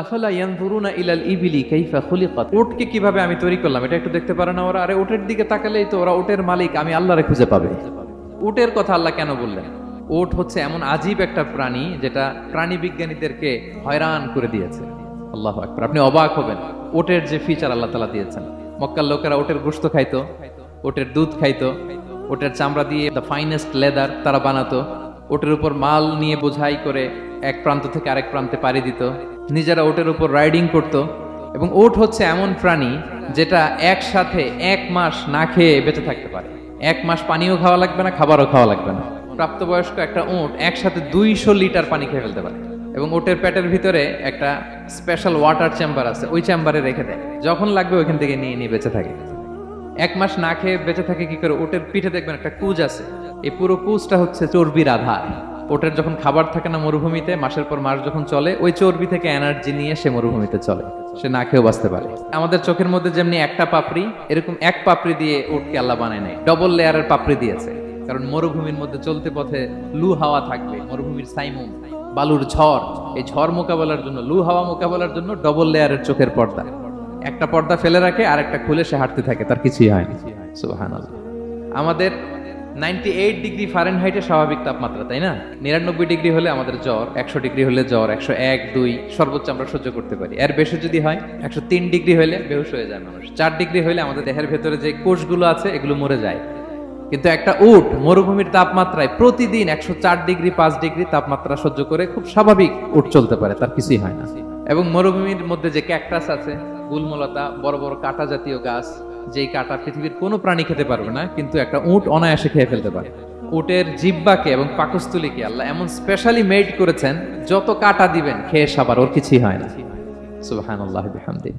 আফালা ইয়ানজুরুনা ইলাল ইবিলি কাইফা খুলিকাত। উটকে কিভাবে আমি তৈরি করলাম এটা একটু দেখতে পারে না ওরা? আরে উটের দিকে তাকালেই তো ওরা উটের মালিক আমি আল্লাহরে খুঁজে পাবে। উটের কথা আল্লাহ কেন বললেন? উট হচ্ছে এমন আজীব একটা প্রাণী যেটা প্রাণী বিজ্ঞানীদেরকে হয়রান করে দিয়েছে। আল্লাহু আকবার, আপনি অবাক হবেন উটের যে ফিচার আল্লাহ তাআলা দিয়েছেন। মক্কার লোকেরা উটের গোশত খাইতো, উটের দুধ খাইতো, উটের চামড়া দিয়ে দ্য ফাইনেস্ট লেদার তারা বানাতো, উটের উপর মাল নিয়ে বোঝাই করে এক প্রান্ত থেকে আরেক প্রান্তে পাড়ি দিত, নিজেরা উটের উপর রাইডিং করত। এবং উট হচ্ছে এমন প্রাণী যেটা একসাথে 1 মাস না খেয়ে বেঁচে থাকতে পারে। 1 মাস পানিও খাওয়া লাগবে না, খাবারও খাওয়া লাগবে না। প্রাপ্তবয়স্ক একটা উট একসাথে 200 লিটার পানি খেয়ে ফেলতে পারে। এবং উটের পেটের ভিতরে একটা স্পেশাল ওয়াটার চেম্বার আছে, ওই চেম্বারে রেখে দেয়, যখন লাগবে ওইখান থেকে নিয়ে নিয়ে বেঁচে থাকে। 1 মাস না খেয়ে বেঁচে থাকে কি করে? উটের পিঠে দেখবেন একটা কুজ আছে, এই পুরো কুজটা হচ্ছে চর্বির আধার। ওটার যখন খাবার থাকে না মরুভূমিতে, মাসের পর মাস যখন চলে, ওই চর্বি থেকে এনার্জি নিয়ে সে মরুভূমিতে চলে, সে না খেয়েও বাঁচতে পারে। আমাদের চোখের মধ্যে যেমনি একটা পাপড়ি, এরকম এক পাপড়ি দিয়ে উটকে আল্লাহ বানায় নাই, ডবল লেয়ারের পাপড়ি দিয়েছে। কারণ মরুভূমির মধ্যে চলতে পথে লু হাওয়া থাকবে, মরুভূমির সাইমুম, বালুর ঝড়, এই ঝড় মোকাবেলার জন্য, লু হাওয়া মোকাবেলার জন্য ডবল লেয়ারের চোখের পর্দা। একটা পর্দা ফেলে রাখে আর একটা খুলে সে হাঁটতে থাকে, তার কিছুই হয় না। সুবহানাল্লাহ। আমাদের 98 ডিগ্রি ফারেনহাইটে স্বাভাবিক তাপমাত্রা, তাই না? 99 ডিগ্রি হলে আমাদের জ্বর, 100 ডিগ্রি হলে জ্বর, 101, 2 সর্বোচ্চ আমরা সহ্য করতে পারি। এর বেশি যদি হয় 103 ডিগ্রি হলে বেহুশ হয়ে যায় মানুষ। 4 ডিগ্রি হলে আমাদের দেহের ভেতরে যে কোষগুলো আছে এগুলো মরে যায়। কিন্তু একটা উট মরুভূমির তাপমাত্রায় প্রতিদিন 104 ডিগ্রি 5 ডিগ্রি তাপমাত্রা সহ্য করে খুব স্বাভাবিক উট চলতে পারে, তার কিছুই হয় না। এবং মরুভূমির মধ্যে যে ক্যাকটাস আছে, গুলমলতা, বড় বড় কাঁটা জাতীয় গাছ, যেই কাঁটা পৃথিবীর কোনো প্রাণী খেতে পারবে না, কিন্তু একটা উট অনায়াসে খেয়ে ফেলতে পারে। উটের জিহ্বাকে এবং পাকস্থলীকে আল্লাহ এমন স্পেশালি মেড করেছেন, যত কাঁটা দিবেন খেয়ে সাবার, ওর কিছুই হয় না। সুবহানাল্লাহি বিহামদিহি।